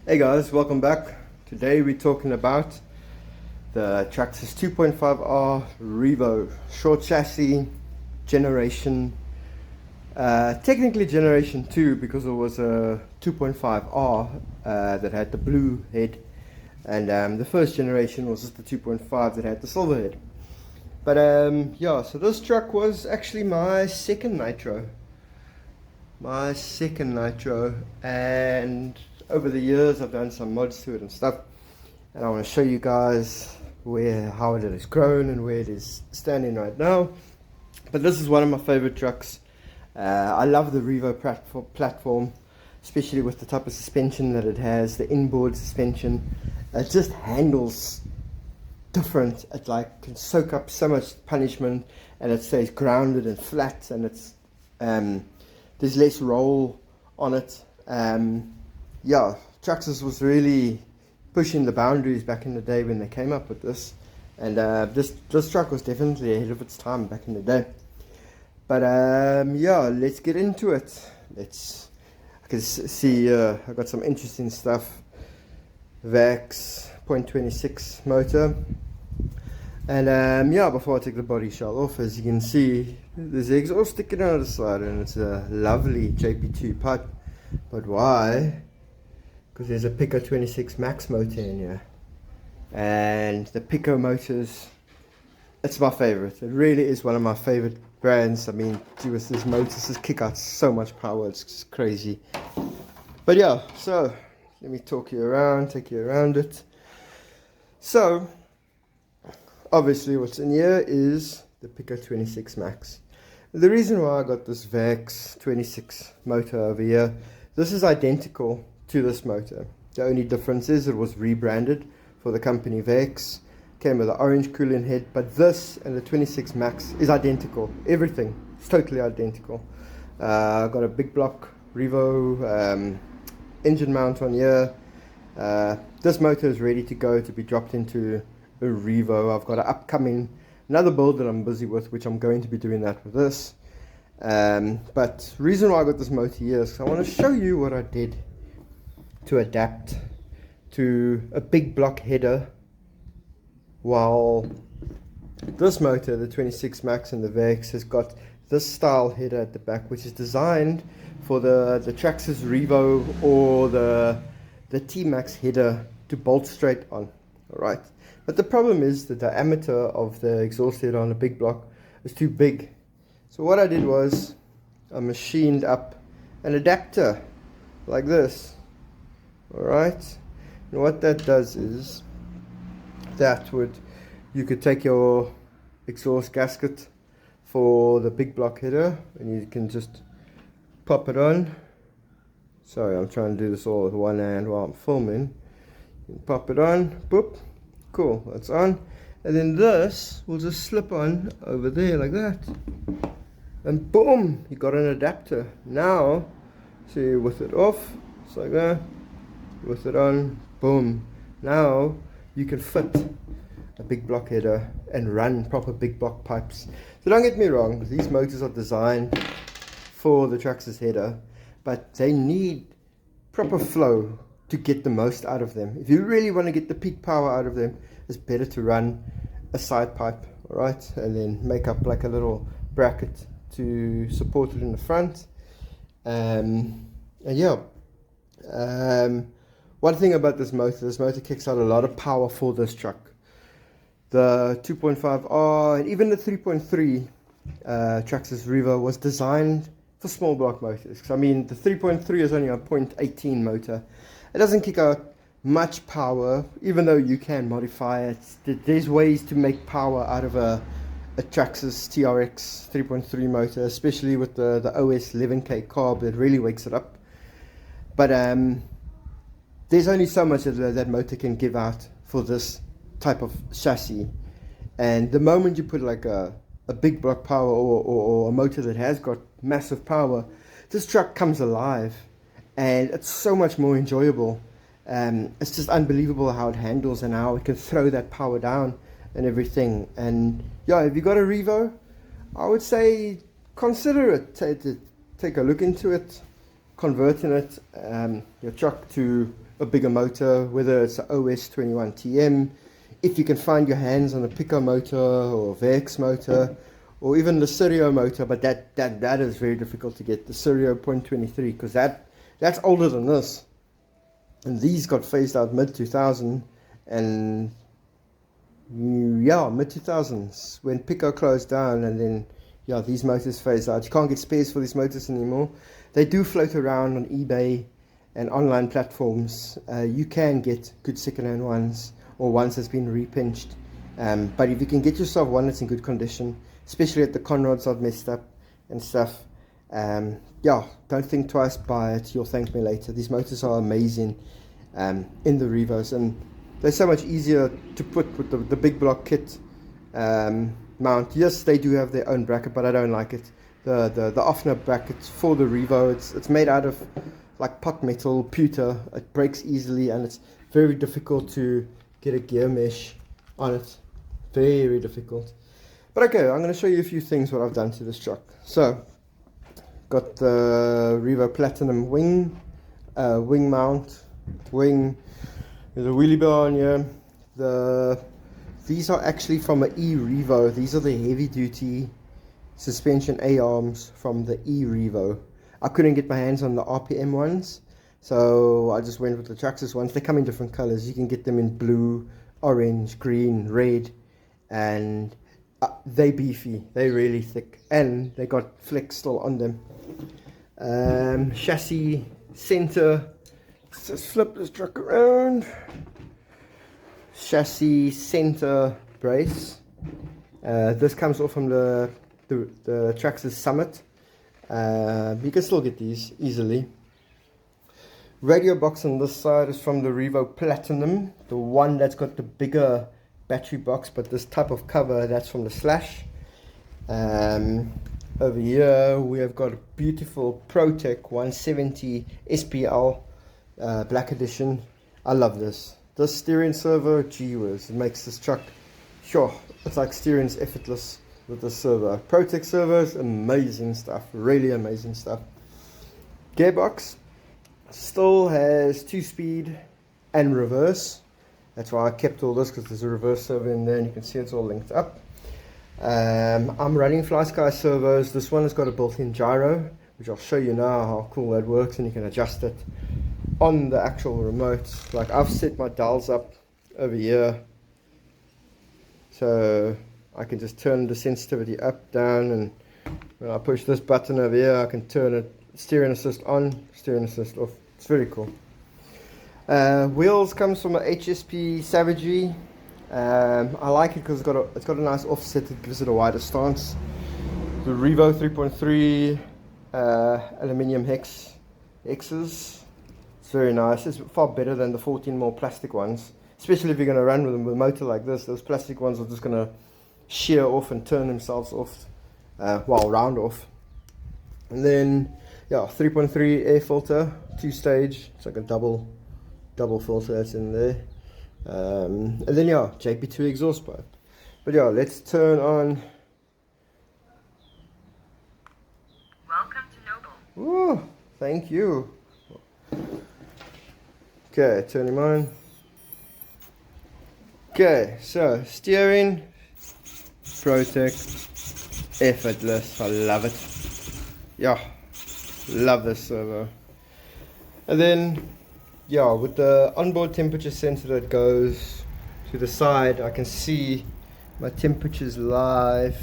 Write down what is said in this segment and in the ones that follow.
Hey guys, welcome back. Today we're talking about the Traxxas 2.5R Revo short chassis generation, technically generation 2 because it was a 2.5R that had the blue head, and the first generation was just the 2.5 that had the silver head. But yeah, so this truck was actually my second Nitro, and over the years I've done some mods to it and stuff, and I want to show you guys how it has grown and where it is standing right now. But this is one of my favorite trucks. I love the Revo platform, especially with the type of suspension that it has, the inboard suspension. It just handles different. It like can soak up so much punishment, and it stays grounded and flat, and it's there's less roll on it. Yeah, Traxxas was really pushing the boundaries back in the day when they came up with this, and this truck was definitely ahead of its time back in the day. But yeah, let's get into it. I can see I got some interesting stuff. VAX 0.26 motor, and yeah, before I take the body shell off, as you can see, there's the exhaust sticking out of the side, and it's a lovely JP2 pipe. But why? Because there's a Picco 26 Max motor in here, and the Picco motors, it's my favorite. It really is one of my favorite brands. I mean, with these motors, this kick out so much power, it's just crazy. But yeah, so let me take you around it. So obviously what's in here is the Picco 26 Max. The reason why I got this VAX 26 motor over here, this is identical to this motor. The only difference is it was rebranded for the company VAX, came with an orange cooling head, but this and the 26 Max is identical. Everything is totally identical. I've got a big block Revo engine mount on here. This motor is ready to go to be dropped into a Revo. I've got another build that I'm busy with, which I'm going to be doing that with this. But reason why I got this motor here is I want to show you what I did to adapt to a big block header, while this motor, the 26 Max and the VAX, has got this style header at the back, which is designed for the Traxxas Revo or the T-Max header to bolt straight on. Alright, but the problem is the diameter of the exhaust header on a big block is too big. So what I did was I machined up an adapter like this. Alright, and what that does is you could take your exhaust gasket for the big block header and you can just pop it on. Sorry, I'm trying to do this all with one hand while I'm filming. You can pop it on, boop, cool, that's on. And then this will just slip on over there like that. And boom, you got an adapter. Now, see, with it off, it's like that. With it on, boom. Now, you can fit a big block header and run proper big block pipes. So don't get me wrong, these motors are designed for the Traxxas header, but they need proper flow to get the most out of them. If you really want to get the peak power out of them, it's better to run a side pipe, alright, and then make up like a little bracket to support it in the front. And yeah, one thing about this motor kicks out a lot of power for this truck. The 2.5R and even the 3.3 Traxxas Revo was designed for small block motors. I mean, the 3.3 is only a 0.18 motor. It doesn't kick out much power, even though you can modify it. There's ways to make power out of a Traxxas TRX 3.3 motor, especially with the OS 11K carb that really wakes it up. But there's only so much that motor can give out for this type of chassis, and the moment you put like a big block power or a motor that has got massive power, this truck comes alive and it's so much more enjoyable. It's just unbelievable how it handles and how it can throw that power down and everything. And yeah, if you got a Revo, I would say consider it, take a look into it, converting it, your truck to a bigger motor, whether it's an OS21TM, if you can find your hands on a Picco motor or VX motor, or even the Sirio motor, but that is very difficult to get, the Sirio 0.23, because that's older than this. And these got phased out mid-2000, and yeah, mid-2000s, when Picco closed down, and then, yeah, these motors phased out. You can't get spares for these motors anymore. They do float around on eBay and online platforms. You can get good second-hand ones, or ones that's been repinched. But if you can get yourself one that's in good condition, especially at the conrods not messed up and stuff, yeah, don't think twice, buy it. You'll thank me later. These motors are amazing in the Revos, and they're so much easier to put with the big block kit mount. Yes, they do have their own bracket, but I don't like it. The Offner bracket for the Revo, it's made out of like pot metal, pewter. It breaks easily, and it's very difficult to get a gear mesh on it. Very difficult. But okay, I'm going to show you a few things what I've done to this truck. So, got the Revo Platinum wing mount, there's a wheelie bar on here. These are actually from an e-Revo. These are the heavy duty suspension A-arms from the e-Revo. I couldn't get my hands on the RPM ones, so I just went with the Traxxas ones. They come in different colors. You can get them in blue, orange, green, red, and they beefy. They're really thick, and they got flex still on them. Chassis center. Let's just flip this truck around. Chassis center brace. This comes off from the Traxxas Summit. You can still get these easily. Radio box on this side is from the Revo Platinum, the one that's got the bigger battery box, but this type of cover, that's from the Slash. Over here we have got a beautiful ProTech 170 SPL black edition. I love this. This steering servo, gee whiz, it makes this truck, sure, it's like steering's effortless with the servo. ProTech servos, amazing stuff, really amazing stuff. Gearbox still has 2-speed and reverse. That's why I kept all this, because there's a reverse servo in there, and you can see it's all linked up. I'm running FlySky servos. This one has got a built-in gyro, which I'll show you now how cool that works, and you can adjust it on the actual remote. Like, I've set my dials up over here, so I can just turn the sensitivity up, down, and when I push this button over here, I can turn it steering assist on, steering assist off. It's very cool. Wheels comes from a HSP Savagery. I like it because it's got a nice offset. It gives it a wider stance. The Revo 3.3 aluminium X's. It's very nice. It's far better than the 14mm plastic ones, especially if you're going to run with them with a motor like this. Those plastic ones are just going to shear off and turn themselves off, round off. And then, yeah, 3.3 air filter, 2-stage. It's like a double filter that's in there. And then, yeah, JP2 exhaust pipe. But yeah, let's turn on. Welcome to Noble. Oh, thank you. Okay, turn him on. Okay, so steering, ProTech, effortless. I love it. Yeah, love this servo. And then, yeah, with the onboard temperature sensor that goes to the side, I can see my temperatures live,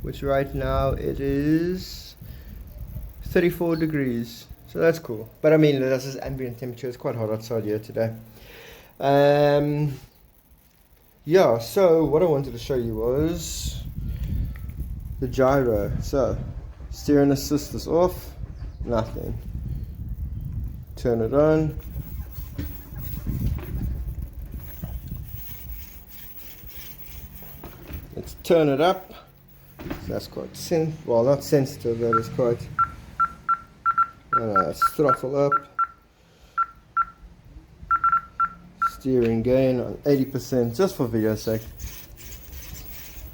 which right now it is 34 degrees. So that's cool. But I mean, that's just ambient temperature. It's quite hot outside here today. Yeah, so what I wanted to show you was the gyro. So, steering assist is off, nothing. Turn it on. Let's turn it up. So that's quite not sensitive, that is quite. Let's throttle up. Steering gain on 80%, just for video's sake.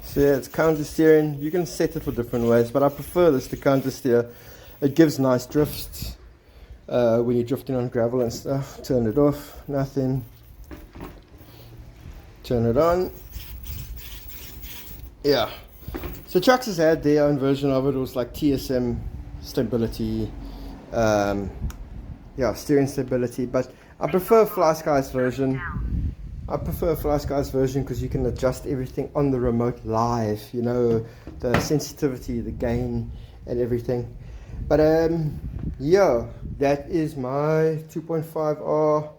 So yeah, it's counter steering. You can set it for different ways, but I prefer this to counter steer. It gives nice drifts. when you're drifting on gravel and stuff. Turn it off, nothing. Turn it on. Yeah. So Traxxas had their own version of it. It was like TSM stability, yeah, steering stability. But I prefer FlySky's version. Because you can adjust everything on the remote live. You know, the sensitivity, the gain, and everything. But yeah, that is my 2.5R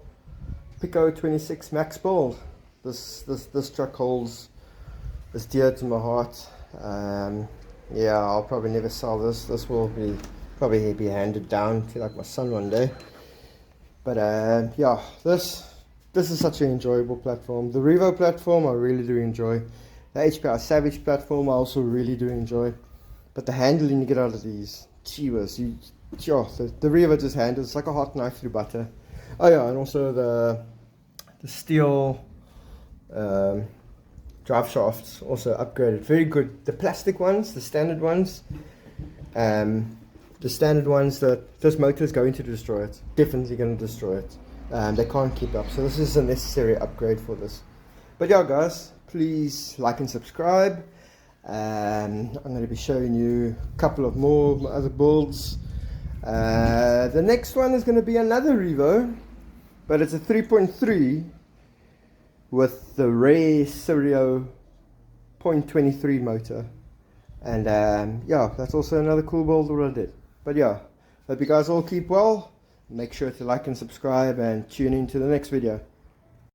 Picco 26 Max build. This truck holds is dear to my heart. Yeah, I'll probably never sell this. This will probably be handed down to like my son one day. But yeah, this is such an enjoyable platform. The Revo platform I really do enjoy. The HPI Savage platform I also really do enjoy. But the handling you get out of these, gee whiz, the Revo just handles, it's like a hot knife through butter. Oh yeah, and also the steel drive shafts also upgraded, very good. The plastic ones, the standard ones, that this motor is going to destroy it, definitely going to destroy it. They can't keep up, so this is a necessary upgrade for this. But yeah guys, please like and subscribe. I'm going to be showing you a couple of more of my other builds. The next one is going to be another Revo, but it's a 3.3 with the Ray Serio 0.23 motor. And yeah, that's also another cool build that I did. But yeah, hope you guys all keep well. Make sure to like and subscribe and tune in to the next video.